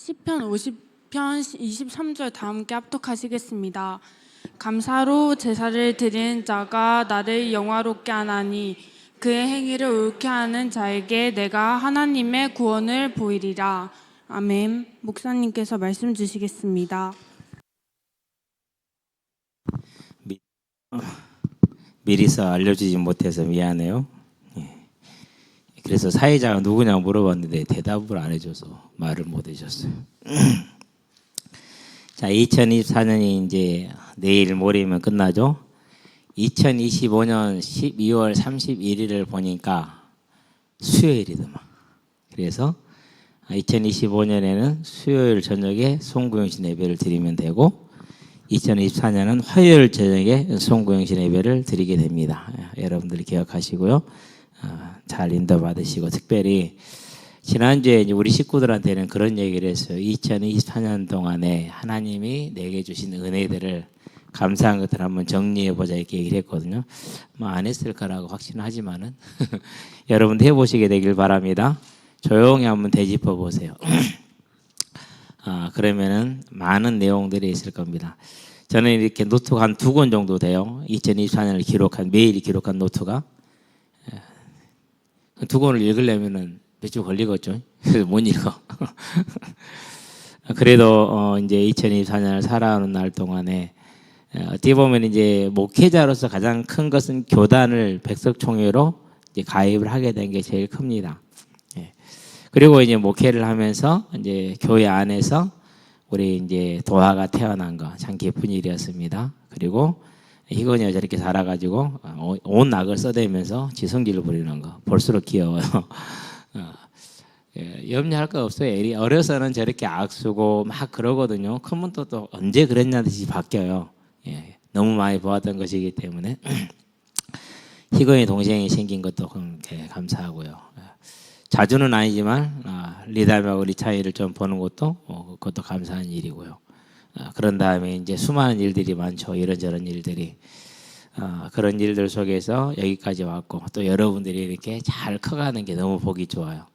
시편 50편 23절 다 함께 합독하시겠습니다. 감사로 제사를 드리는 자가 나를 영화롭게 하나니 그의 행위를 옳게 하는 자에게 내가 하나님의 구원을 보이리라. 아멘. 목사님께서 말씀 주시겠습니다. 미리서 알려주지 못해서 미안해요. 그래서 사회자가 누구냐고 물어봤는데 대답을 안 해줘서 말을 못 해줬어요. 자, 2024년이 이제 내일 모레면 끝나죠. 2025년 12월 31일을 보니까 수요일이더만. 그래서 2025년에는 수요일 저녁에 송구영신 예배를 드리면 되고 2024년은 화요일 저녁에 송구영신 예배를 드리게 됩니다. 여러분들이 기억하시고요. 잘 인도받으시고, 특별히 지난주에 이제 우리 식구들한테는 그런 얘기를 했어요. 2024년 동안에 하나님이 내게 주신 은혜들을 감사한 것들 한번 정리해보자 이렇게 얘기를 했거든요. 뭐 안 했을 거라고 확신하지만은 여러분도 해보시게 되길 바랍니다. 조용히 한번 되짚어 보세요. 그러면은 많은 내용들이 있을 겁니다. 저는 이렇게 노트가 한 2권 정도 돼요. 2024년을 기록한, 매일 기록한 노트가. 2권을 읽으려면은 몇 주 걸리겠죠. 그래서 못 읽어. 그래도 이제 2024년을 살아오는 날 동안에 어떻게 보면 이제 목회자로서 가장 큰 것은 교단을 백석총회로 이제 가입을 하게 된 게 제일 큽니다. 그리고 이제 목회를 하면서 이제 교회 안에서 우리 이제 도화가 태어난 거 참 기쁜 일이었습니다. 그리고 희건이가 저렇게 자라가지고 온 낙을 써대면서 지성질을 부리는 거 볼수록 귀여워요. 염려할 거 없어요. 애리 어려서는 저렇게 악수고 막 그러거든요. 크면 또 언제 그랬냐 듯이 바뀌어요. 너무 많이 보았던 것이기 때문에 희건이 동생이 생긴 것도 감사하고요. 자주는 아니지만 리담하고 리차이를 좀 보는 것도 그것도 감사한 일이고요. 그런 다음에 이제 수많은 일들이 많죠. 이런저런 일들이. 그런 일들 속에서 여기까지 왔고 또 여러분들이 이렇게 잘 커가는 게 너무 보기 좋아요.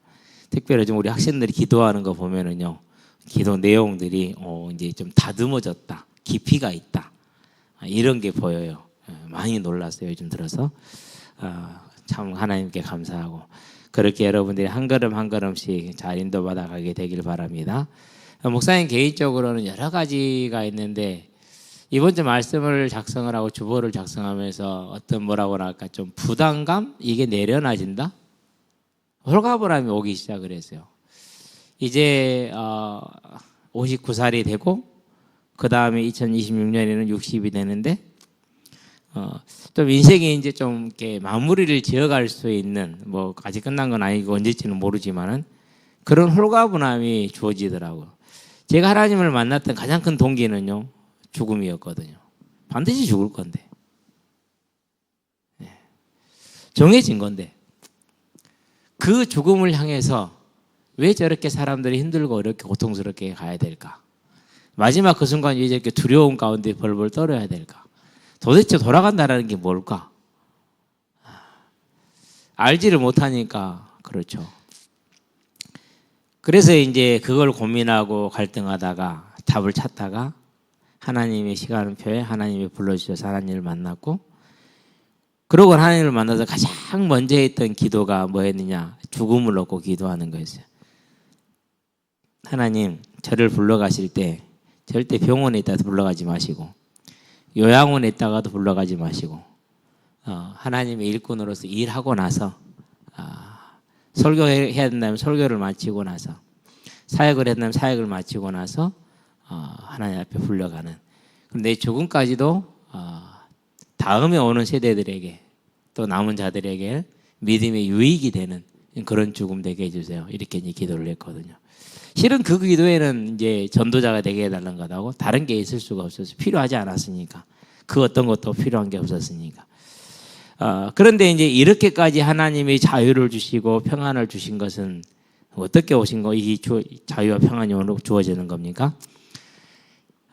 특별히 좀 우리 학생들이 기도하는 거 보면은요, 기도 내용들이 이제 좀 다듬어졌다, 깊이가 있다, 이런 게 보여요. 많이 놀랐어요. 요즘 들어서. 참 하나님께 감사하고 그렇게 여러분들이 한 걸음 한 걸음씩 잘 인도받아 가게 되길 바랍니다. 목사님 개인적으로는 여러 가지가 있는데 이번 주 말씀을 작성을 하고 주보를 작성하면서 어떤 뭐라고 할까 좀 부담감? 이게 내려놔진다? 홀가분함이 오기 시작을 했어요. 이제 59살이 되고 그 다음에 2026년에는 60이 되는데 좀 인생이 이제 좀 이렇게 마무리를 지어갈 수 있는 뭐 아직 끝난 건 아니고 언제지는 모르지만은 그런 홀가분함이 주어지더라고요. 제가 하나님을 만났던 가장 큰 동기는요, 죽음이었거든요. 반드시 죽을 건데. 정해진 건데. 그 죽음을 향해서 왜 저렇게 사람들이 힘들고 어렵게 고통스럽게 가야 될까? 마지막 그 순간 왜 이렇게 두려움 가운데 벌벌 떨어야 될까? 도대체 돌아간다라는 게 뭘까? 알지를 못하니까 그렇죠. 그래서 이제 그걸 고민하고 갈등하다가 답을 찾다가 하나님의 시간표에 하나님이 불러주셔서 하나님을 만났고, 그러고 하나님을 만나서 가장 먼저 했던 기도가 뭐였느냐? 죽음을 놓고 기도하는 거였어요. 하나님, 저를 불러가실 때 절대 병원에 있다가 불러가지 마시고 요양원에 있다가도 불러가지 마시고 하나님의 일꾼으로서 일하고 나서 설교해야 된다면 설교를 마치고 나서 사역을 해야 된다면 사역을 마치고 나서 하나님 앞에 불러가는, 내 죽음까지도 다음에 오는 세대들에게 또 남은 자들에게 믿음의 유익이 되는 그런 죽음 되게 해주세요. 이렇게 이제 기도를 했거든요. 실은 그 기도에는 이제 전도자가 되게 해달라는 거다고 다른 게 있을 수가 없어서 필요하지 않았으니까, 그 어떤 것도 필요한 게 없었으니까. 그런데 이제 이렇게까지 하나님이 자유를 주시고 평안을 주신 것은 어떻게 오신 거? 이 자유와 평안이 주어지는 겁니까?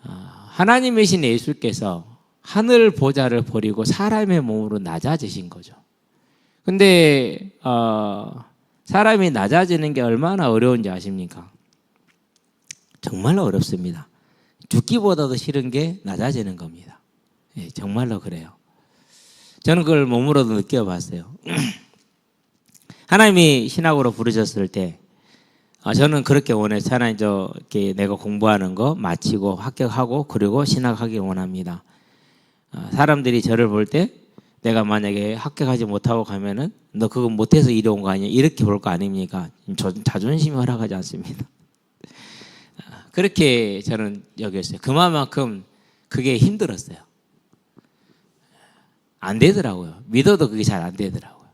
하나님이신 예수께서 하늘 보좌를 버리고 사람의 몸으로 낮아지신 거죠. 근데 사람이 낮아지는 게 얼마나 어려운지 아십니까? 정말로 어렵습니다. 죽기보다도 싫은 게 낮아지는 겁니다. 예, 정말로 그래요. 저는 그걸 몸으로도 느껴봤어요. 하나님이 신학으로 부르셨을 때 저는 그렇게 원해요. 하나님 이렇게 내가 공부하는 거 마치고 합격하고 그리고 신학하기 원합니다. 사람들이 저를 볼 때 내가 만약에 합격하지 못하고 가면은 너 그거 못해서 이리 온 거 아니야? 이렇게 볼 거 아닙니까? 자존심이 허락하지 않습니다. 그렇게 저는 여겼어요. 그만큼 그게 힘들었어요. 안 되더라고요. 믿어도 그게 잘 안 되더라고요.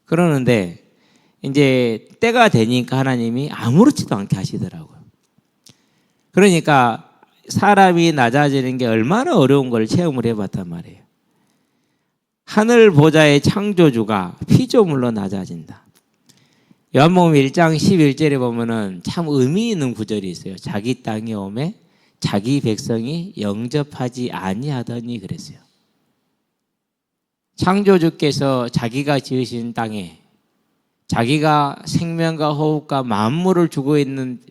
그러는데 이제 때가 되니까 하나님이 아무렇지도 않게 하시더라고요. 그러니까 사람이 낮아지는 게 얼마나 어려운 걸 체험을 해봤단 말이에요. 하늘 보좌의 창조주가 피조물로 낮아진다. 요한복음 1장 11절에 보면은 참 의미 있는 구절이 있어요. 자기 땅에 오매 자기 백성이 영접하지 아니하더니 그랬어요. 창조주께서 자기가 지으신 땅에 자기가 생명과 호흡과 만물을 주고 있는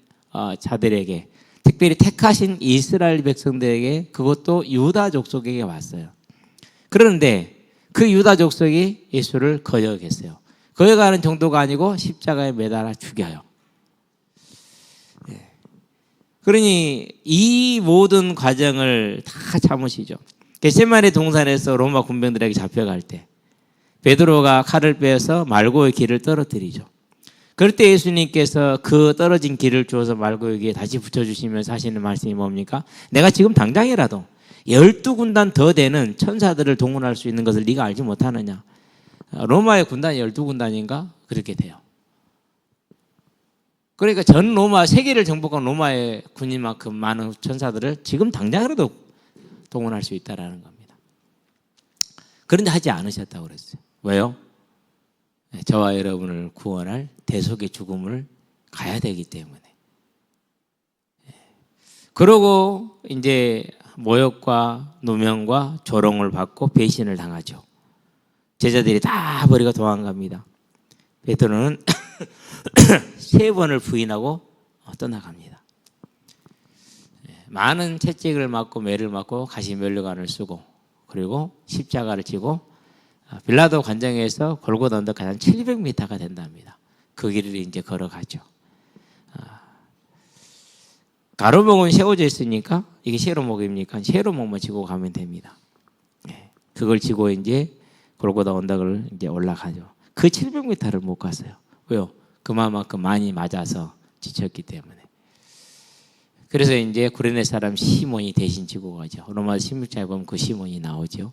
자들에게 특별히 택하신 이스라엘 백성들에게 그것도 유다 족속에게 왔어요. 그런데 그 유다 족속이 예수를 거역했어요. 거역하는 정도가 아니고 십자가에 매달아 죽여요. 그러니 이 모든 과정을 다 참으시죠. 겟세마네 동산에서 로마 군병들에게 잡혀갈 때 베드로가 칼을 빼서 말고의 길을 떨어뜨리죠. 그럴 때 예수님께서 그 떨어진 길을 주어서 말고에게 다시 붙여주시면서 하시는 말씀이 뭡니까? 내가 지금 당장이라도 12군단 더 되는 천사들을 동원할 수 있는 것을 네가 알지 못하느냐? 로마의 군단이 12군단인가? 그렇게 돼요. 그러니까 전 로마, 세계를 정복한 로마의 군인만큼 많은 천사들을 지금 당장이라도 동원할 수 있다는 겁니다. 그런데 하지 않으셨다고 그랬어요. 왜요? 저와 여러분을 구원할 대속의 죽음을 가야 되기 때문에. 그러고 이제 모욕과 누명과 조롱을 받고 배신을 당하죠. 제자들이 다 버리고 도망갑니다. 베드로는 3번을 부인하고 떠나갑니다. 많은 채찍을 맞고 매를 맞고 가시면류관을 쓰고 그리고 십자가를 지고 빌라도 관정에서 골고다 언덕까지 한 700m가 된답니다. 그 길을 이제 걸어가죠. 가로목은 세워져 있으니까 이게 세로목입니까? 세로목만 지고 가면 됩니다. 그걸 지고 이제 골고다 언덕을 이제 올라가죠. 그 700m를 못 갔어요. 왜요? 그만큼 많이 맞아서 지쳤기 때문에. 그래서 이제 구레네 사람 시몬이 대신 지고 가죠. 로마서 16장에 보면 그 시몬이 나오죠.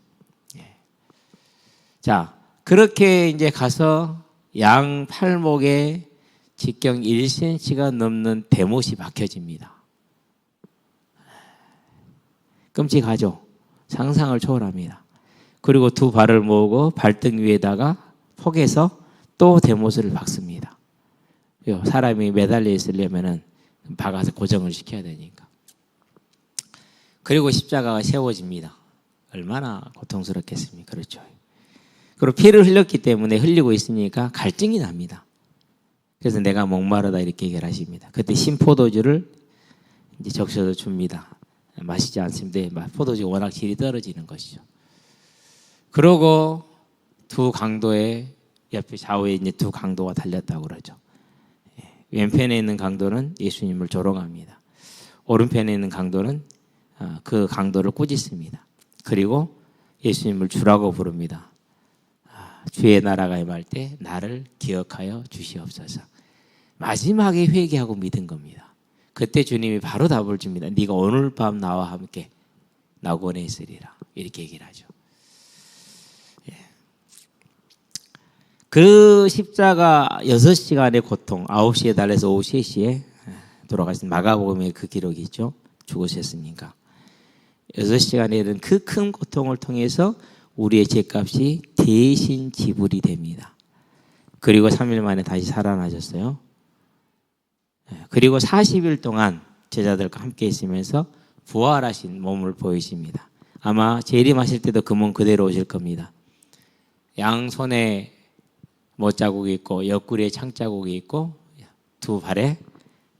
자, 그렇게 이제 가서 양 팔목에 직경 1cm가 넘는 대못이 박혀집니다. 끔찍하죠. 상상을 초월합니다. 그리고 두 발을 모으고 발등 위에다가 폭에서 또 대못을 박습니다. 사람이 매달려 있으려면은 박아서 고정을 시켜야 되니까. 그리고 십자가가 세워집니다. 얼마나 고통스럽겠습니까? 그렇죠. 그리고 피를 흘렸기 때문에 흘리고 있으니까 갈증이 납니다. 그래서 내가 목마르다 이렇게 얘기를 하십니다. 그때 신포도주를 이제 적셔서 줍니다. 마시지 않습니다. 포도주가 워낙 질이 떨어지는 것이죠. 그러고 두 강도의 옆에 좌우에 이제 두 강도가 달렸다고 그러죠. 왼편에 있는 강도는 예수님을 조롱합니다. 오른편에 있는 강도는 그 강도를 꾸짖습니다. 그리고 예수님을 주라고 부릅니다. 주의 나라가 임할 때 나를 기억하여 주시옵소서. 마지막에 회개하고 믿은 겁니다. 그때 주님이 바로 답을 줍니다. 네가 오늘 밤 나와 함께 낙원에 있으리라. 이렇게 얘기를 하죠. 그 십자가 6시간의 고통, 9시에 달려서 오후 3시에 돌아가신 마가복음에 그 기록이 있죠. 죽으셨으니까. 6시간에 이른 그 큰 고통을 통해서 우리의 죄값이 대신 지불이 됩니다. 그리고 3일 만에 다시 살아나셨어요. 그리고 40일 동안 제자들과 함께 있으면서 부활하신 몸을 보이십니다. 아마 재림하실 때도 그 몸 그대로 오실 겁니다. 양손에 못자국이 있고 옆구리에 창자국이 있고 두 발에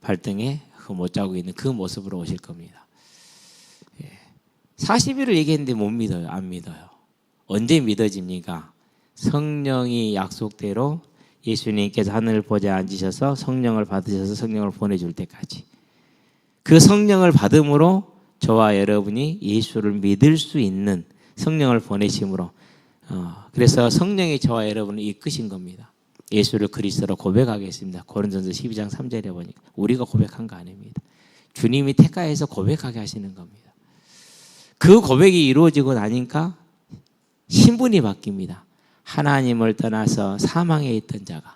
발등에 그거 못 자고 있는 그 모습으로 오실 겁니다. 40일을 얘기했는데 못 믿어요. 안 믿어요. 언제 믿어집니까? 성령이 약속대로 예수님께서 하늘 보좌에 앉으셔서 성령을 받으셔서 성령을 보내줄 때까지. 그 성령을 받음으로 저와 여러분이 예수를 믿을 수 있는 성령을 보내심으로 그래서 성령이 저와 여러분을 이끄신 겁니다. 예수를 그리스도로 고백하겠습니다. 고린도전서 12장 3절에 보니까 우리가 고백한 거 아닙니다. 주님이 택하여서 고백하게 하시는 겁니다. 그 고백이 이루어지고 나니까 신분이 바뀝니다. 하나님을 떠나서 사망에 있던 자가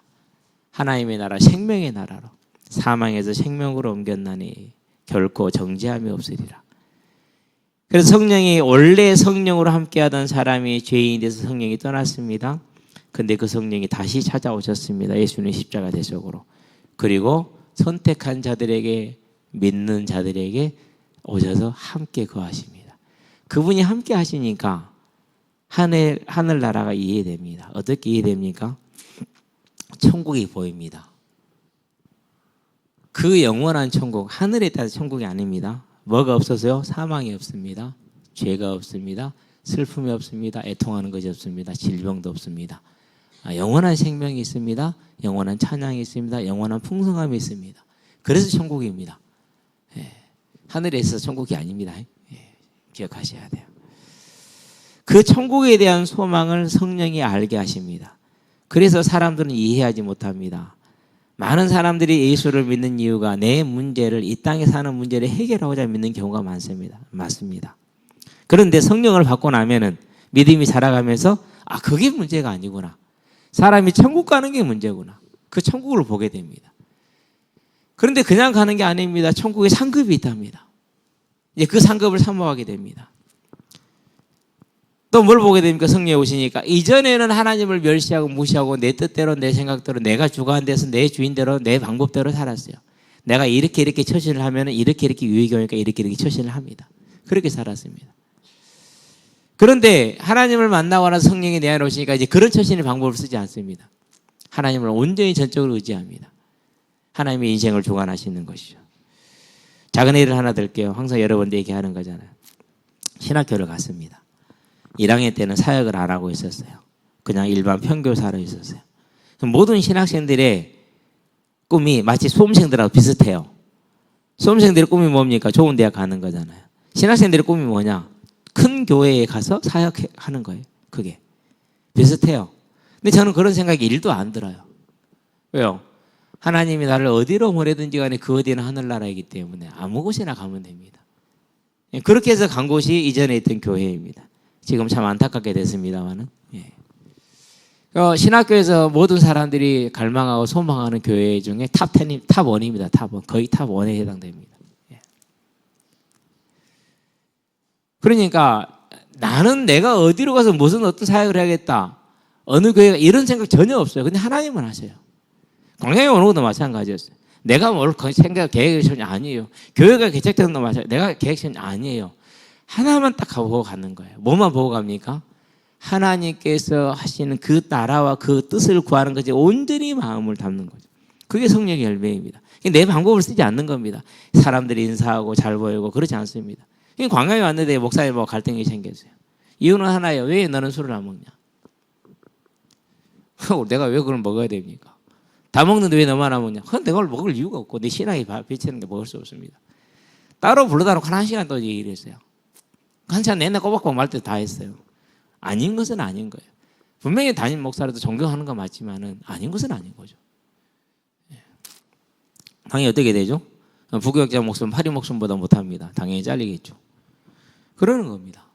하나님의 나라 생명의 나라로 사망에서 생명으로 옮겼나니 결코 정죄함이 없으리라. 그래서 성령이 원래 성령으로 함께하던 사람이 죄인이 돼서 성령이 떠났습니다. 근데 그 성령이 다시 찾아오셨습니다. 예수님 십자가 대속으로. 그리고 선택한 자들에게 믿는 자들에게 오셔서 함께 거하십니다. 그분이 함께 하시니까 하늘나라가 이해됩니다. 어떻게 이해됩니까? 천국이 보입니다. 그 영원한 천국, 하늘에 따른 천국이 아닙니다. 뭐가 없어서요? 사망이 없습니다. 죄가 없습니다. 슬픔이 없습니다. 애통하는 것이 없습니다. 질병도 없습니다. 영원한 생명이 있습니다. 영원한 찬양이 있습니다. 영원한 풍성함이 있습니다. 그래서 천국입니다. 하늘에서 천국이 아닙니다. 기억하셔야 돼요. 그 천국에 대한 소망을 성령이 알게 하십니다. 그래서 사람들은 이해하지 못합니다. 많은 사람들이 예수를 믿는 이유가 내 문제를 이 땅에 사는 문제를 해결하고자 믿는 경우가 많습니다. 맞습니다. 그런데 성령을 받고 나면은 믿음이 자라가면서 그게 문제가 아니구나. 사람이 천국 가는 게 문제구나. 그 천국을 보게 됩니다. 그런데 그냥 가는 게 아닙니다. 천국에 상급이 있답니다. 이제 그 상급을 사모하게 됩니다. 또 뭘 보게 됩니까? 성령이 오시니까 이전에는 하나님을 멸시하고 무시하고 내 뜻대로 내 생각대로 내가 주관한 데서 내 주인대로 내 방법대로 살았어요. 내가 이렇게 처신을 하면 이렇게 유익이 오니까 이렇게 처신을 합니다. 그렇게 살았습니다. 그런데 하나님을 만나고 나서 성령이 내 안에 오시니까 이제 그런 처신의 방법을 쓰지 않습니다. 하나님을 온전히 전적으로 의지합니다. 하나님의 인생을 주관하시는 것이죠. 작은 예를 하나 들게요. 항상 여러분들 얘기하는 거잖아요. 신학교를 갔습니다. 1학년 때는 사역을 안 하고 있었어요. 그냥 일반 평교사로 있었어요. 모든 신학생들의 꿈이 마치 수험생들하고 비슷해요. 수험생들의 꿈이 뭡니까? 좋은 대학 가는 거잖아요. 신학생들의 꿈이 뭐냐? 큰 교회에 가서 사역하는 거예요. 그게 비슷해요. 근데 저는 그런 생각이 1도 안 들어요. 왜요? 하나님이 나를 어디로 보내든지 간에 그 어디는 하늘나라이기 때문에 아무 곳이나 가면 됩니다. 그렇게 해서 간 곳이 이전에 있던 교회입니다. 지금 참 안타깝게 됐습니다만은. 신학교에서 모든 사람들이 갈망하고 소망하는 교회 중에 탑 10이 탑 1입니다. 탑 1. 거의 탑 1에 해당됩니다. 그러니까 나는 내가 어디로 가서 무슨 어떤 사역을 해야겠다. 어느 교회가 이런 생각 전혀 없어요. 근데 하나님은 하세요. 광야에 오는 것도 마찬가지였어요. 내가 뭘 생각 계획을 세운 게 아니에요. 교회가 개척되는 것도 마찬가지예요. 내가 계획 세운 게 아니에요. 하나만 딱 보고 가는 거예요. 뭐만 보고 갑니까? 하나님께서 하시는 그 나라와 그 뜻을 구하는 것이 온전히 마음을 담는 거죠. 그게 성령의 열매입니다. 내 방법을 쓰지 않는 겁니다. 사람들이 인사하고 잘 보이고 그렇지 않습니다. 광야에 왔는데 목사님하고 갈등이 생겼어요. 이유는 하나예요. 왜 너는 술을 안 먹냐? 내가 왜 그걸 먹어야 됩니까? 다 먹는데 왜 너만 안 먹냐? 내가 그걸 먹을 이유가 없고 내 신앙이 비치는 게 먹을 수 없습니다. 따로 불러다 놓고 1시간 또 얘기를 했어요. 한참 내내 꼬박꼬박 말 때 다 했어요. 아닌 것은 아닌 거예요. 분명히 담임 목사라도 존경하는 건 맞지만은 아닌 것은 아닌 거죠. 당연히 어떻게 되죠? 부교육자 목숨, 파리 목숨보다 못합니다. 당연히 잘리겠죠. 그러는 겁니다.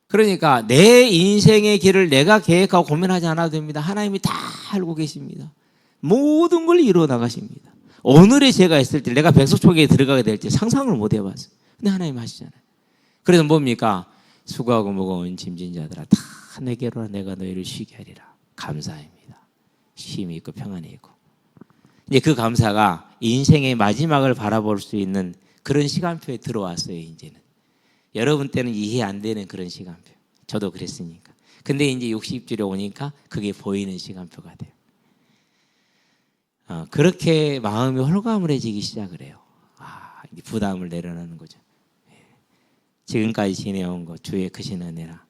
그러니까 내 인생의 길을 내가 계획하고 고민하지 않아도 됩니다. 하나님이 다 알고 계십니다. 모든 걸 이루어 나가십니다. 오늘의 제가 있을 때 내가 백석초기에 들어가게 될지 상상을 못 해봤어요. 근데 하나님 하시잖아요. 그래서 뭡니까? 수고하고 무거운 짐진 자들아 다 내게로 내가 너희를 쉬게 하리라. 감사입니다. 쉼이 있고 평안이 있고. 이제 그 감사가 인생의 마지막을 바라볼 수 있는 그런 시간표에 들어왔어요. 이제는 여러분 때는 이해 안 되는 그런 시간표. 저도 그랬으니까. 근데 이제 60줄에 오니까 그게 보이는 시간표가 돼요. 그렇게 마음이 홀가분해지기 시작을 해요. 이제 부담을 내려놓는 거죠. 지금까지 지내온 것 주의 크신 은혜라.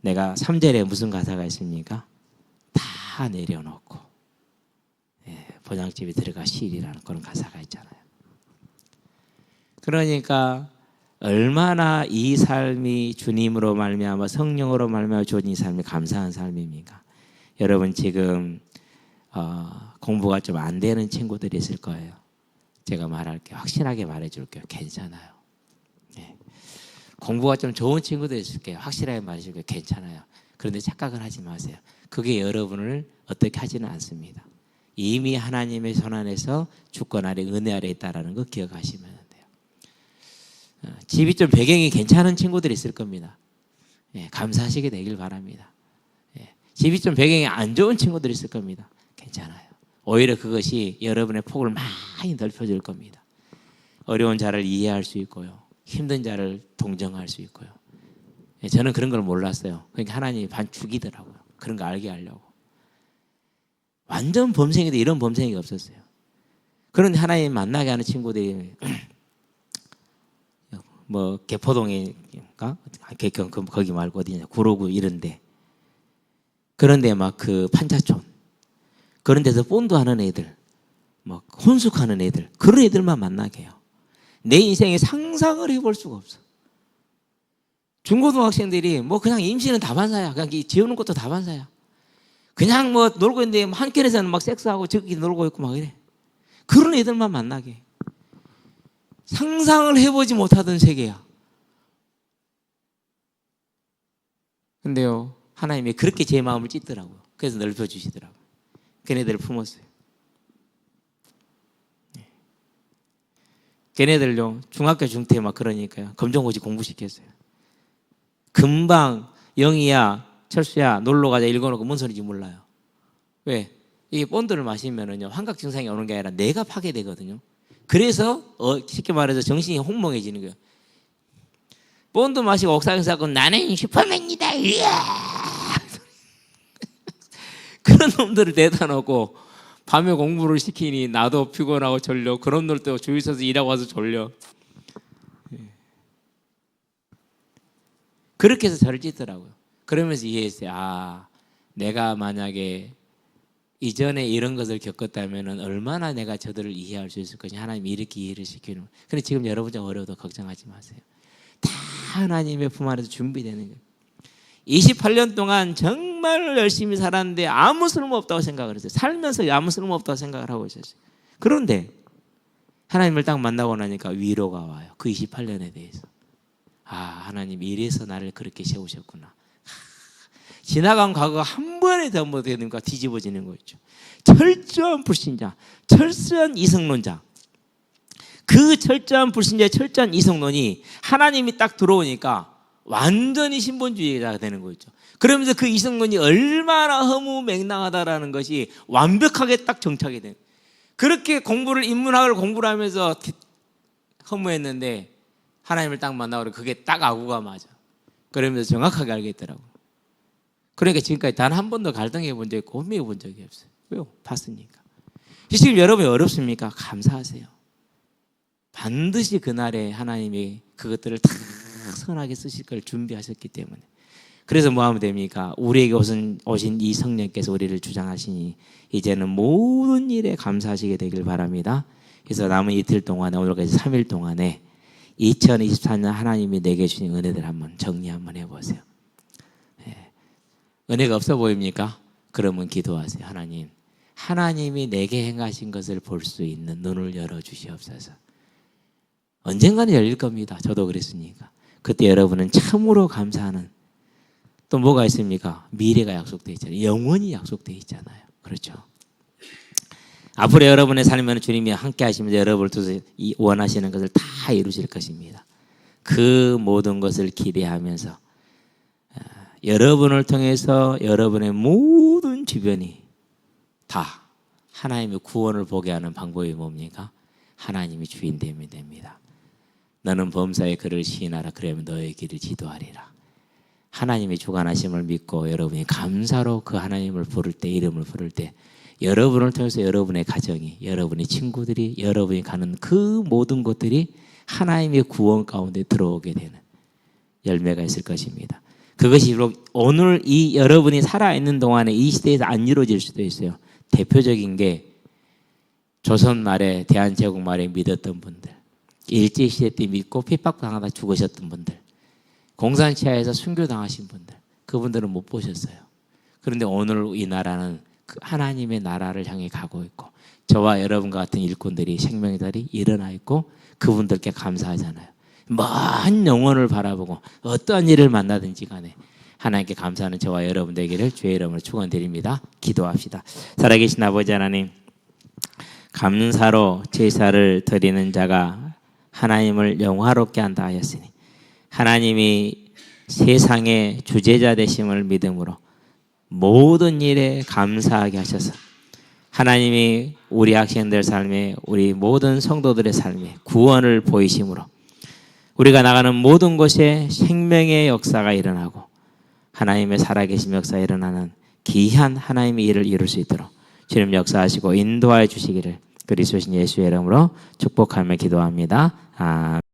내가 3절에 무슨 가사가 있습니까? 다 내려놓고 본향집에 들어가 쉬리라는 그런 가사가 있잖아요. 그러니까 얼마나 이 삶이 주님으로 말미암아 성령으로 말미암아 주어진 이 삶이 감사한 삶입니까? 여러분 지금 공부가 좀 안 되는 친구들이 있을 거예요. 제가 말할게요. 확실하게 말해줄게요. 괜찮아요. 공부가 좀 좋은 친구들 있을게요. 확실하게 말해줄게요. 괜찮아요. 그런데 착각을 하지 마세요. 그게 여러분을 어떻게 하지는 않습니다. 이미 하나님의 손 안에서 주권 아래 은혜 아래 있다는 거 기억하시면 돼요. 집이 좀 배경이 괜찮은 친구들이 있을 겁니다. 감사하시게 되길 바랍니다. 집이 좀 배경이 안 좋은 친구들이 있을 겁니다. 괜찮아요. 오히려 그것이 여러분의 폭을 많이 넓혀줄 겁니다. 어려운 자를 이해할 수 있고요. 힘든 자를 동정할 수 있고요. 저는 그런 걸 몰랐어요. 그러니까 하나님이 반 죽이더라고요. 그런 거 알게 하려고. 완전 범생인데 이런 범생이가 없었어요. 그런데 하나님 만나게 하는 친구들이 뭐 개포동인가? 거기 말고 어디냐? 구로구 이런데. 그런데 막 그 판자촌 그런 데서 본드 하는 애들, 막 혼숙하는 애들, 그런 애들만 만나게 해요. 내 인생에 상상을 해볼 수가 없어. 중고등학생들이 뭐 그냥 임시는 다반사야. 그냥 지우는 것도 다반사야. 그냥 뭐 놀고 있는데 한켠에서는 막 섹스하고 저기 놀고 있고 막 이래. 그런 애들만 만나게 해. 상상을 해보지 못하던 세계야. 근데요, 하나님이 그렇게 제 마음을 찢더라고요. 그래서 넓혀주시더라고요. 걔네들을 품었어요. 걔네들요, 중학교 중퇴 막 그러니까요. 검정고시 공부시켰어요. 금방 영희야, 철수야, 놀러 가자 읽어놓고 뭔 소리인지 몰라요. 왜? 이 본드를 마시면은요, 환각 증상이 오는 게 아니라 뇌가 파괴되거든요. 그래서 쉽게 말해서 정신이 홍몽해지는 거예요. 본드 마시고 옥상에서 하고 나는 슈퍼맨이다. 그런 놈들을 내다 놓고 밤에 공부를 시키니 나도 피곤하고 졸려. 그런 놈들 주위 서서 일하고 와서 졸려. 그렇게 해서 저를 찢더라고요. 그러면서 이해했어요. 아, 내가 만약에 이전에 이런 것을 겪었다면 얼마나 내가 저들을 이해할 수 있을 것인지 하나님이 이렇게 이해를 시키는 거예요. 근데 지금 여러분 좀 어려워도 걱정하지 마세요. 다 하나님의 품 안에서 준비되는 거예요. 28년 동안 정말 열심히 살았는데 아무 쓸모없다고 생각을 했어요. 살면서 아무 쓸모없다고 생각을 하고 있었어요. 그런데 하나님을 딱 만나고 나니까 위로가 와요. 그 28년에 대해서. 아, 하나님 이래서 나를 그렇게 세우셨구나. 지나간 과거가 한 번에 잘못되니까 뒤집어지는 거 있죠. 철저한 불신자, 철저한 이성론자. 그 철저한 불신자의 철저한 이성론이 하나님이 딱 들어오니까 완전히 신본주의자가 되는 거 있죠. 그러면서 그 이성론이 얼마나 허무맹랑하다라는 것이 완벽하게 딱 정착이 된. 그렇게 인문학을 공부를 하면서 허무했는데 하나님을 딱 만나고 그게 딱 아구가 맞아. 그러면서 정확하게 알겠더라고. 그러니까 지금까지 단 한 번도 갈등해 본 적이 없고 혼미해 본 적이 없어요. 왜요? 봤으니까. 지금 여러분이 어렵습니까? 감사하세요. 반드시 그날에 하나님이 그것들을 다 선하게 쓰실 걸 준비하셨기 때문에. 그래서 뭐 하면 됩니까? 우리에게 오신 이 성령께서 우리를 주장하시니 이제는 모든 일에 감사하시게 되길 바랍니다. 그래서 남은 이틀 동안에 오늘까지 3일 동안에 2024년 하나님이 내게 주신 은혜들 한번 정리 한번 해보세요. 은혜가 없어 보입니까? 그러면 기도하세요. 하나님이 내게 행하신 것을 볼 수 있는 눈을 열어주시옵소서. 언젠가는 열릴 겁니다. 저도 그랬으니까. 그때 여러분은 참으로 감사하는 또 뭐가 있습니까? 미래가 약속되어 있잖아요. 영원히 약속되어 있잖아요. 그렇죠? 앞으로 여러분의 삶에는 주님이 함께 하시면서 여러분을 통해서 원하시는 것을 다 이루실 것입니다. 그 모든 것을 기대하면서 여러분을 통해서 여러분의 모든 주변이 다 하나님의 구원을 보게 하는 방법이 뭡니까? 하나님이 주인 되면 됩니다. 너는 범사의 그를 시인하라. 그러면 너의 길을 지도하리라. 하나님의 주관하심을 믿고 여러분이 감사로 그 하나님을 부를 때, 이름을 부를 때 여러분을 통해서 여러분의 가정이, 여러분의 친구들이, 여러분이 가는 그 모든 것들이 하나님의 구원 가운데 들어오게 되는 열매가 있을 것입니다. 그것이 비록 오늘 이 여러분이 살아있는 동안에 이 시대에서 안 이루어질 수도 있어요. 대표적인 게 조선 말에 대한제국 말에 믿었던 분들, 일제시대 때 믿고 핍박당하다 죽으셨던 분들, 공산치하에서 순교당하신 분들, 그분들은 못 보셨어요. 그런데 오늘 이 나라는 그 하나님의 나라를 향해 가고 있고 저와 여러분과 같은 일꾼들이 생명들이 일어나 있고 그분들께 감사하잖아요. 먼 영혼을 바라보고 어떠한 일을 만나든지 간에 하나님께 감사하는 저와 여러분 되기를 주의 이름으로 축원드립니다. 기도합시다. 살아계신 아버지 하나님, 감사로 제사를 드리는 자가 하나님을 영화롭게 한다 하였으니 하나님이 세상의 주제자 되심을 믿음으로 모든 일에 감사하게 하셔서 하나님이 우리 학생들 삶에 우리 모든 성도들의 삶에 구원을 보이심으로 우리가 나가는 모든 곳에 생명의 역사가 일어나고 하나님의 살아계신 역사가 일어나는 귀한 하나님의 일을 이룰 수 있도록 주님 역사하시고 인도하여 주시기를 그리스도신 예수의 이름으로 축복하며 기도합니다. 아멘.